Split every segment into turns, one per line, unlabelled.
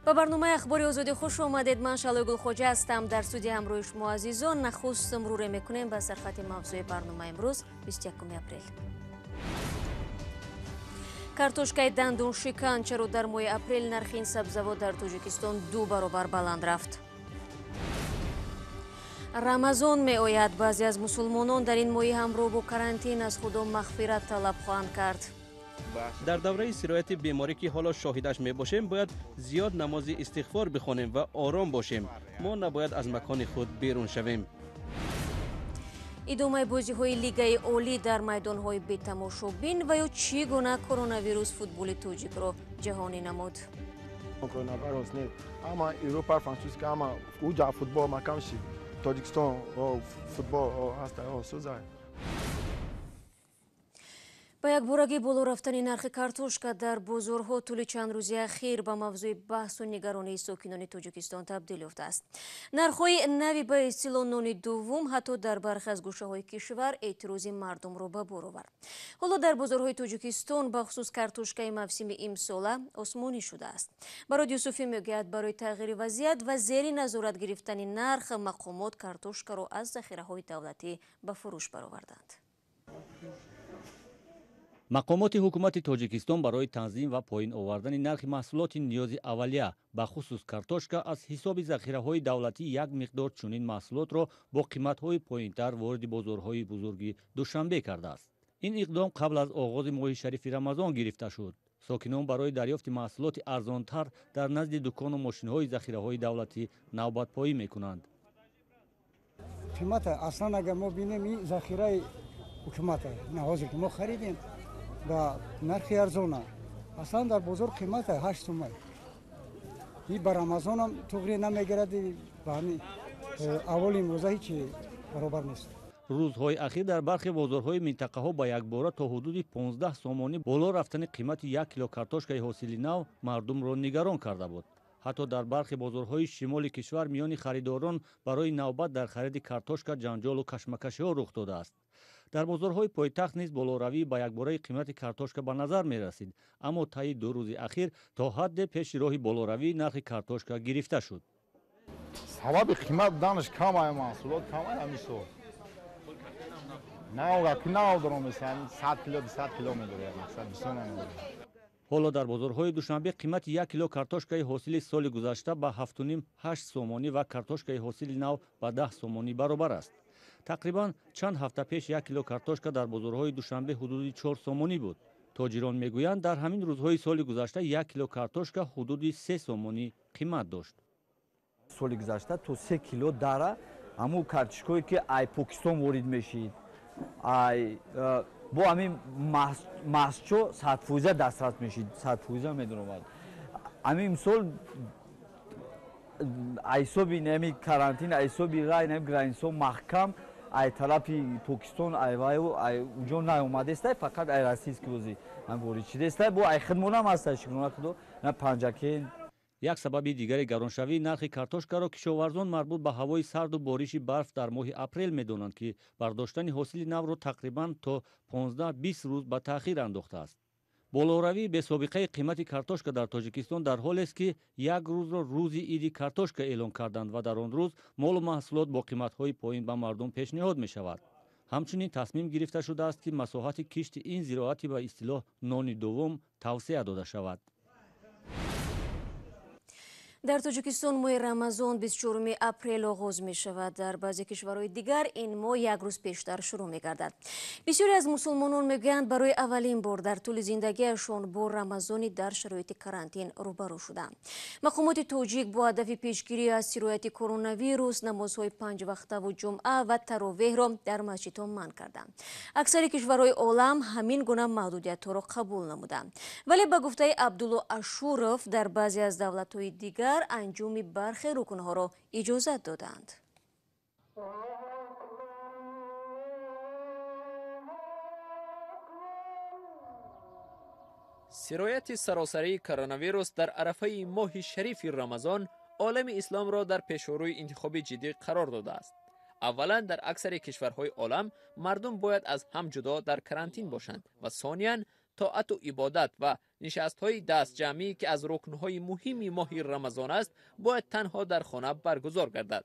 با برنامه اخباری آزادی خوش آمدید. من شالای گلخوجه هستم. در استودیو همراه شما عزیزان نخست مرور میکنیم به سرخط موضوع برنامه امروز 21 اپریل. کартошкаи дандоншикан чаро дар моҳи апрел нархи ин сабзавот дар тоҷикистон 2 баробар баланд рафт. рамазон меояд. баъзе аз мусулмонон дар ин моҳи ҳамроҳ бо карантин аз худо мағфират талаб хоҳанд кард.
در دوره سرایت بیماری که حالا شاهدش می باشیم باید زیاد نماز استغفار بخوانیم و آرام باشیم. ما نباید از مکان خود بیرون شویم.
идомаи бозиҳои лигаи олӣ дар майдонҳои бетамошобин ва ё чӣ гуна коронавирус футболи тоҷикро ҷаҳонӣ намуд.
Коронавирус не ама Европа французска ама уҷа футбол макамши Тоҷикистон футбол ҳаста сӯза.
ба якборагӣ боло рафтани нархи картошка дар бозорҳо тӯли чандрӯзи ахир ба мавзӯи баҳсу нигаронии сокинони Тоҷикистон табдил ёфтааст. Нархҳои нави ба истилоҳ нони дуввум ҳатто дар бархе аз гӯшаҳои кишвар эътирози мардумро ба бор овард. ҳоло дар бозорҳои Тоҷикистон бахусус картошкаи мавсими имсола осмонӣ шудааст. Барод Юсуфӣ мегӯяд барои тағйири вазъият ва зери назорат гирифтани нарх мақомот картошкаро аз захираҳои давлатӣ ба фурӯш бароварданд.
мақомоти ҳукумати Тоҷикистон барои танзим ва поин овардани нархи маҳсулоти ниёзи аввалия ба хусус картошка аз ҳисоби захираҳои давлатӣ як миқдор чунин маҳсулотро бо қиматҳои поинтар ворди бозорҳои бузурги Душанбе кардааст. ин иқдом қабл аз оғози моҳи шарифи Рамазон гирифта шуд. сокинон барои дарёфти маҳсулоти арзонтар дар назди дукону мошинҳои захираҳои давлатӣ навбатпоӣ мекунанд.
қимат аслан агар мо бинем ин захираи ҳукумат ҳозир ки мо харидем ба нархи арзона аслан дар бозор қимат 8 сомай. И ба Рамазон ҳам туғри намегирад, ба ҳамин аввали имрӯза ҳичи баробар нест.
рӯзҳои ахир дар бархи бозорҳои минтақаҳо ба якбора то ҳудуди 15 сомонӣ боло рафтани қимати 1 кило картошкаи ҳосили нав мардумро нигарон карда буд. ҳатто дар бархи бозорҳои шимоли кишвар миёни харидорон барои навбат дар хариди картошка ҷанҷолу кашмакашиҳо рух додааст. дар бозорҳои пойтахт низ болоравӣ ба якбораи қимати картошка ба назар мерасид, аммо таи 2 рӯзи ахир то ҳадде пеши роҳи болоравӣ нархи картошка гирифта шуд.
сабаби қимат данш камай маҳсулот камай амисо навга ки навдором мисал 100 кило 200 кило медорад мақсад бисёр намедорад.
ҳоло дар бозорҳои Душанбе қимати 1 кило картошкаи ҳосили соли гузашта ба 7.5-8 сомонӣ ва картошкаи ҳосили нав ба 10 сомонӣ баробар аст. тақрибан чанд ҳафта пеш 1 кило картошка дар бозорҳои Душанбе ҳудуди 4 сомонӣ буд. тоҷирон мегӯянд дар ҳамин рӯзҳои соли гузашта 1 кило картошка ҳудуди 3 сомонӣ қимат дошт.
соли гузашта то 3 кило дара ҳамун картошкое ки ай Покистон ворид мешид, ай бо ҳамин маҳсчо 100% дастрас мешид, 100% медоромад. ҳамин имсол айсоби нами карантин, айсоби рай нами гранисон маҳкам ай тарафи Покистон ай вайо ай уҷо наомадест, фақат ай российский вози ам ворид шидест, бо ай хидмонам аст шукрона худо на панҷакен.
як сабаби дигари гароншавии нархи картошкаро кишоварзон марбут ба ҳавои сарду бориши барф дар моҳи апрел медонанд ки бардоштани ҳосили навро тақрибан то 15-20 рӯз ба таъхир андохтааст. болоравии бесобиқаи қимати картошка дар Тоҷикистон дар ҳолест ки як рӯзро рӯзи иди картошка эълон карданд ва дар он рӯз молу маҳсулот бо қиматҳои поин ба мардум пешниҳод мешавад. ҳамчунин тасмим гирифта шудааст ки масоҳати кишти ин зироати ба истилоҳ нони дуввум тавсея дода шавад.
дар Тоҷикистон моҳи Рамазон 24 апрел оғоз мешавад. дар баъзе кишварҳои дигар ин моҳ як рӯз пештар шурӯъ мегардад. бисёре аз мусулмонон мегӯянд барои аввалин бор дар тӯли зиндагиашон бо Рамазони дар шароити карантин рӯбарӯ шуданд. мақомоти тоҷик бо ҳадафи пешгирӣ аз сирояти коронавирус намозҳои 5 вақтаву ҷумъа ва таровеҳро дар масҷидҳо манъ карданд. аксари кишварҳои олам ҳамин гуна маҳдудиятҳоро қабул намуданд. вале ба гуфтаи Абдулло Ашуров дар баъзе аз давлатҳои дигар анҷоми бархе рукнҳоро иҷозат доданд.
сирояти саросарии коронавирус дар арафаи моҳи шарифи Рамазон олами исломро дар пешорӯи интихоби ҷиддӣ қарор додааст. аввалан дар аксари кишварҳои олам мардум бояд аз ҳам ҷудо дар карантин бошанд ва сониян طاعت و عبادت و نشست‌های دست جمعی که از رکن‌های مهم ماه رمضان است باید تنها در خانه برگزار گردد.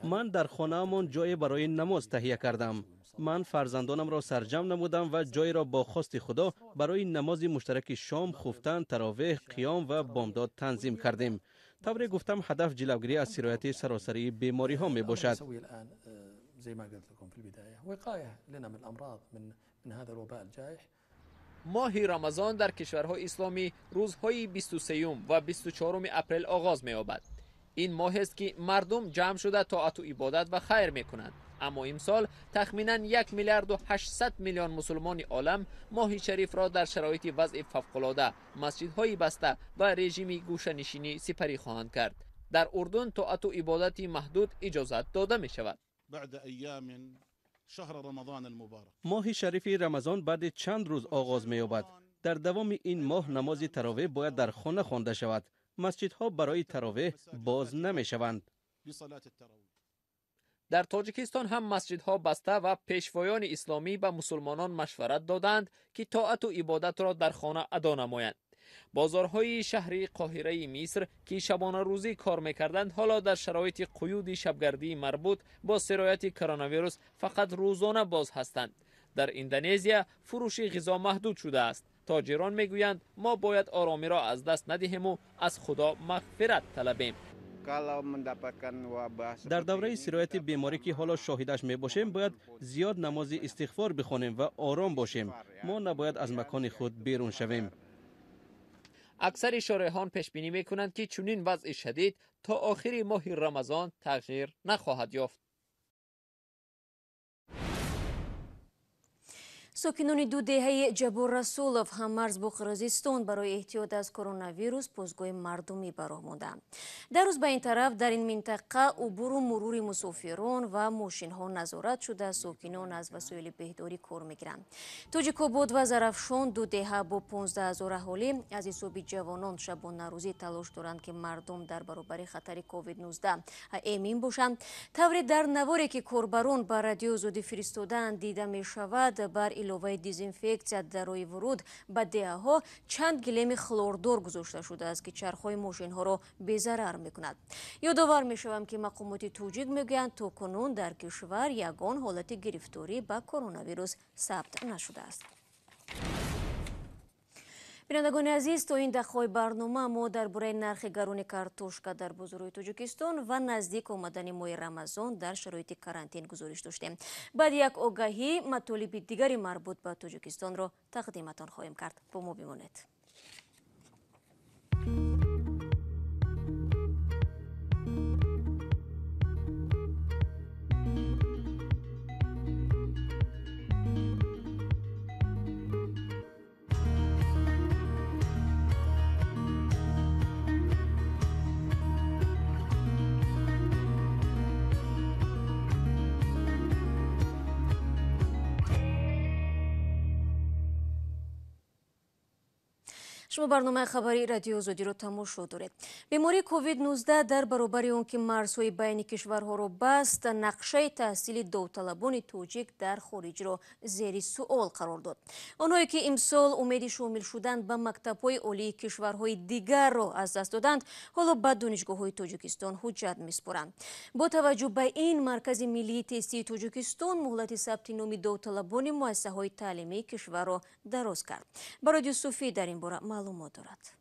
من در خانه‌مان جای برای نماز تهیه کردم. من فرزندانم را سرجم نمودم و جای را با خواست خدا برای نماز مشترک شام، خفتن، تراویح، قیام و بامداد تنظیم کردیم. طوری گفتم هدف جلوگیری از سرایت سراسری بیماری ها می باشد.
ماه رمضان در کشورهای اسلامی روزهای 23 و 24 اپریل آغاز می یابد. این ماه است که مردم جمع شده طاعت و عبادت و خیر می کنند. اما امسال تخمیناً 1 میلیارد و 800 میلیون مسلمان عالم ماه شریف را در شرایط وضع فوق‌العاده، مسجدهای بسته و رژیم گوشه‌نشینی سپری خواهند کرد. در اردن طاعت و عبادت محدود اجازت داده می شود.
ماه شریف رمضان بعد چند روز آغاز می یابد. در دوام این ماه نماز تراویح باید در خانه خوانده شود. مسجدها برای تراویح باز نمی شوند.
در تاجیکستان هم مسجدها بسته و پیشوایان اسلامی به مسلمانان مشورت دادند که طاعت و عبادت را در خانه ادا نمایند. بازارهای شهری قاهره مصر که شبانه روزی کار می‌کردند حالا در شرایط قیود شبگردی مربوط با سرایت کرونا ویروس فقط روزانه باز هستند. در اندونزیا فروش غذا محدود شده است. تاجران میگویند ما باید آرامی را از دست ندهیم و از خدا مغفرت طلبیم.
در دوره سرایت بیماری که حالا شاهدش می باشیم باید زیاد نماز استغفار بخوانیم و آرام باشیم. ما نباید از مکان خود بیرون شویم.
اکثر شارحان پیش بینی میکنند که چنین وضع شدید تا آخر ماه رمضان تغییر نخواهد یافت.
ساکنان دو دهه جبور رسولов هممرز با قرقیزستان برای احتیاط از کرونا ویروس پوزگاه مردمی براه ماندند. در روز به این طرف در این منطقه عبور و مرور مسافران و ماشین ها نظارت شده. ساکنان از وسایل بهداری کار میگیرند. تاجیک‌آباد و زرافشان دو دهه با 15,000 اهالی از حساب جوانان شبانه روزی تلاش دارند که مردم در برابر خطر کووید 19 امین باشند. طوری در نواری که کاربران به رادیو زودی فرستادند دیده می شود بر علاوه دیزینفکسیا درای ورود به دهه‌ها چند گلیم خلوردار گذاشته شده است که چرخ‌های ماشین ها را بی‌ضرر می‌کند. یادآور می‌شوم که مقامات توجیک می‌گویند تا کنون در کشور یگان حالت گرفتاری به کرونا ویروس ثبت نشده است. بینندگان عزیز، تا این دقیقه برنامه ما درباره نرخ گران کارتوشکا در بازارهای تاجیکستان و نزدیک آمدن ماه رمضان در شرایط کارانتین گزارش داشتیم. بعد یک آگاهی مطالب دیگری مربوط به تاجیکستان را تقدیمتان خواهیم کرد. با ما بمانید. شما برنامه خبری رادیو زودی رو تماشا دارید. بیماری کووید 19 در برابر اون که مرزهای بین کشورها رو بست، نقشه تحصیل داوطلبان تاجیک در خارج رو زیر سوال قرار داد. آنهایی که امسال امید شامل شدن به مکتب‌های عالی کشورهای دیگر رو از دست دادند، حالا به دانشگاه‌های تاجیکستان حجت می‌سپارند. با توجه به این، مرکز ملی تستی تاجیکستان مهلت ثبت نام داوطلبان مؤسسه‌های تعلیمی کشور را دراز کرد. برای یوسفی در این باره معلومات دارد.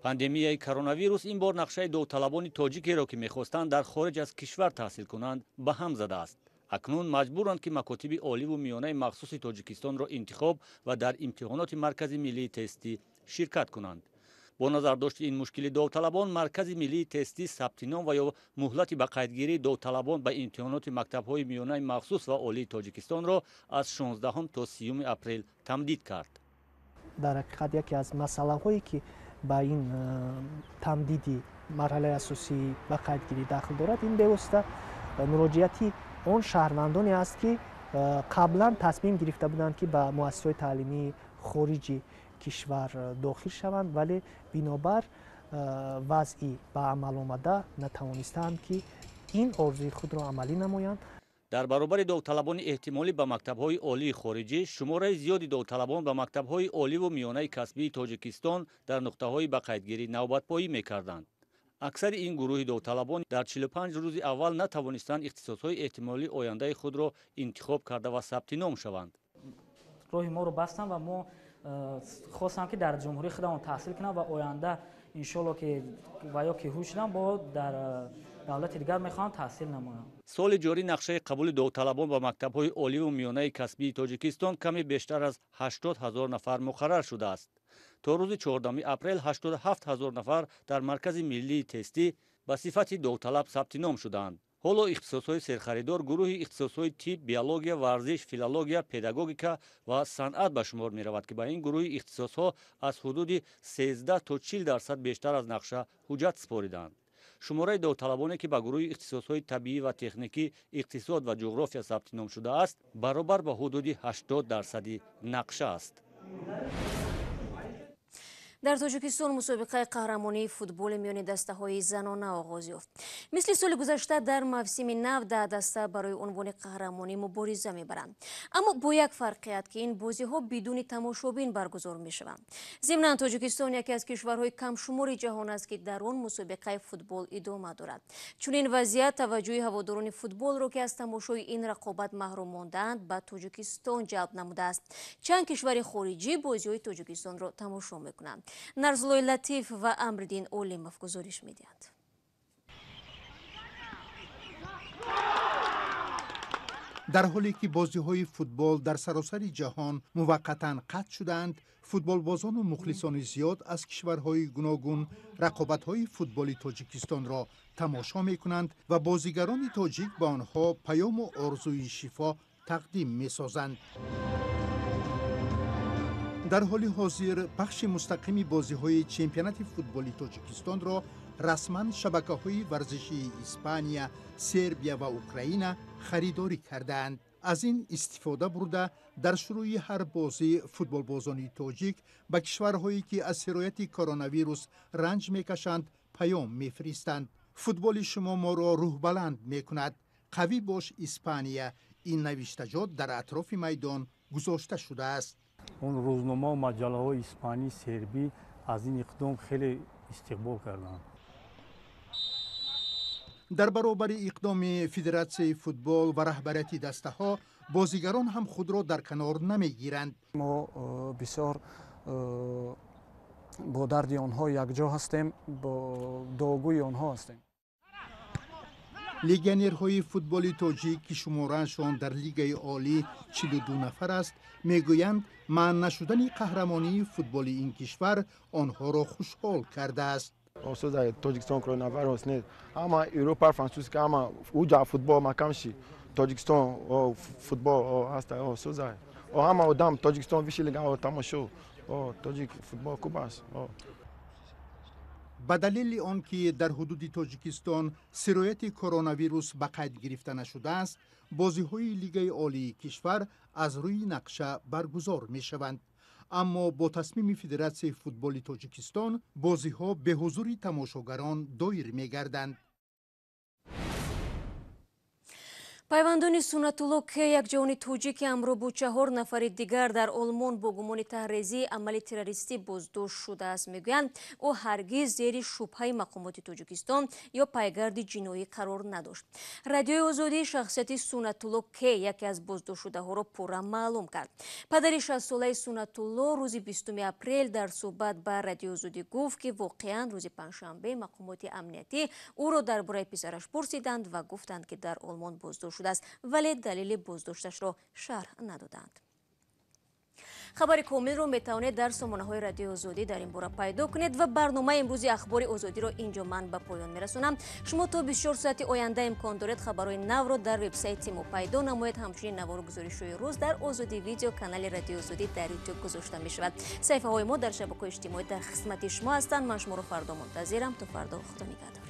پاندمیای کرونا ویروس این بار نقشه داوطلبان تاجیکی را که می‌خواستند در خارج از کشور تحصیل کنند به هم زده است. اکنون مجبورند که مکاتب عالی و میانه مخصوص تاجیکستان را انتخاب و در امتحانات مرکز ملی تستی شرکت کنند. با نظر داشت این مشکل داوطلبان، مرکز ملی تستی ثبت نام و یا مهلت به قیدگیری داوطلبان به امتحانات مکتب‌های میانه مخصوص و عالی تاجیکستان را از 16 تا 30 اپریل تمدید کرد.
در حقیقت یکی از مسائلی که با این تمدیدی مرحله اساسی به قیدگیری داخل دارد، این بواسطه مراجعتی اون شهروندانی است که قبلا تصمیم گرفته بودند که به مؤسسه‌های تعلیمی خارجی کشور داخل شوند، ولی بنابر وضعی به عمل آمده نتوانستند که ин орзуи худро амалӣ намоянд.
дар баробари довталабони эҳтимолӣ ба мактабҳои олии хориҷӣ шумораи зиёди довталабон ба мактабҳои оливу миёнаи касбии тоҷикистон дар нуқтаҳои ба қайдгирӣ навбатпоӣ мекарданд. аксари ин гурӯҳи довталабон дар 45 рӯзи аввал натавонистанд ихтисосҳои эҳтимолии ояндаи худро интихоб карда ва сабти ном шаванд.
роҳи моро бастам ва мо хостам ки дар ҷумҳурии худамон таҳсил кунам ва оянда иншоалло ки ва ё ки ҳуш шудам бо дар давлати дигар мехоҳам таҳсил намоям.
соли ҷорӣ нақшаи қабули довталабон ба мактабҳои оливу миёнаи касбии тоҷикистон каме бештар аз 80 000 нафар муқаррар шудааст. то рӯзи 14 апрел 87 000 нафар дар маркази миллии тестӣ ба сифати довталаб сабти ном шудаанд. ҳоло ихтисосҳои серхаридор гурӯҳи ихтисосҳои тиб, биология, варзиш, филология, педагогика ва санъат ба шумор меравад ки ба ин гурӯҳи ихтисосҳо аз ҳудуди 13 то 40% бештар аз нақша ҳуҷҷат споридаанд. шумораи довталабоне ки ба гурӯҳи ихтисосҳои табиӣ ва техникӣ, иқтисод ва ҷуғрофия сабти ном шудааст, баробар ба ҳудуди 80% нақша аст.
дар тоҷикистон мусобиқаи қаҳрамонии футболи миёни дастаҳои занона оғоз ёфт. мисли соли гузашта дар мавсими нав 10 даста барои унвони қаҳрамонӣ мубориза мебаранд. аммо бо як фарқият ки ин бозиҳо бидуни тамошобин баргузор мешаванд. зимнан тоҷикистон яке аз кишварҳои камшумори ҷаҳон аст ки дар он мусобиқаи футбол идома дорад. чунин вазъият таваҷҷӯҳи ҳаводорони футболро ки аз тамошои ин рақобат маҳрум мондаанд ба тоҷикистон ҷалб намудааст. чанд кишвари хориҷӣ бозиҳои тоҷикистонро тамошо мекунанд. нарзуллои латиф ва амриддин олимов гузориш медиҳанд.
дар ҳоле ки бозиҳои футбол дар саросари ҷаҳон муваққатан қатъ шуданд, футболбозону мухлисони зиёд аз кишварҳои гуногун рақобатҳои футболи тоҷикистонро тамошо мекунанд ва бозигарони тоҷик ба онҳо паёму орзуи шифо тақдим месозанд. дар ҳоли ҳозир бахши мустақими бозиҳои чемпионати футболи тоҷикистонро расман шабакаҳои варзишии Испания, Сербия ва Украина харидорӣ кардаанд. аз ин истифода бурда дар шурӯъи ҳар бозӣ футболбозони тоҷик ба кишварҳое ки аз сирояти коронавирус ранҷ мекашанд паём мефиристанд. футболи шумо моро рӯҳбаланд мекунад. қавӣ бош Испания. ин навиштаҷот дар атрофи майдон гузошта шудааст.
он рӯзнома ва маҷаллаҳои испанӣ, сербӣ аз ин иқдом хеле истиқбол карданд.
дар баробари иқдоми федератсияи футбол ва раҳбарияти дастаҳо бозигарон ҳам худро дар канор намегиранд.
мо бисёр бо дарди онҳо якҷо ҳастем, бо дуогӯи онҳо ҳастем.
легионерҳои футболи тоҷик ки шумораашон дар лигаи олӣ 42 нафар аст, мегӯянд маън нашудани қаҳрамонии футболи ин кишвар онҳоро хушҳол кардааст.
Also that Tajikistan coronavirus ne ama Europa Francuska ama uja futbol makamshi Tajikistan o futbol o hasta o so that o ama odam Tajikistan vishiliga o tamasho o Tajik futbol kubas o
ба далели он ки дар ҳудуди тоҷикистон сирояти коронавирус ба қайд гирифта нашудааст, бозиҳои лигаи олии кишвар аз рӯи нақша баргузор мешаванд. аммо бо тасмими федератсияи футболи тоҷикистон бозиҳо бе ҳузури тамошогарон доир мегарданд.
пайвандони Сунатулло К, якҷони тоҷики амро бо 4 нафари дигар дар Олмон бо гумони таҳризии амали террористӣ боздошт шудааст. мегӯянд ӯ ҳаргиз зери шубҳаи мақомоти Тоҷикистон ё пайгарди ҷиноӣ қарор надошт. радиои озодӣ шахсияти Сунатулло К, яке аз боздоштшудаҳоро пурра маълум кард. падари 60-солаи Сунатулло рӯзи 20 апрел дар суҳбат ба радиои озодӣ гуфт ки воқеан рӯзи панҷшанбе мақомоти амниятӣ ӯро дар бораи писараш пурсиданд ва гуфтанд ки дар Олмон боздошт шудааст, вале далели боздошташро шарҳ надоданд. хабари комилро метавонед дар сомонаҳои радиои озодӣ дар ин бора пайдо кунед ва барномаи имрӯзи ахбори озодиро инҷо ман ба поён мерасонам. шумо то 24 соати оянда имкон доред хабарҳои навро дар вебсайти мо пайдо намоед. ҳамчунин навору гузоришҳои рӯз дар озодӣ видео канали радиои озодӣ дар ютуб гузошта мешавад. саҳифаҳои мо дар шабакаҳои иҷтимоӣ дар хизмати шумо ҳастанд. ман шуморо фардо мунтазирам. то фардо худо нигаҳдор.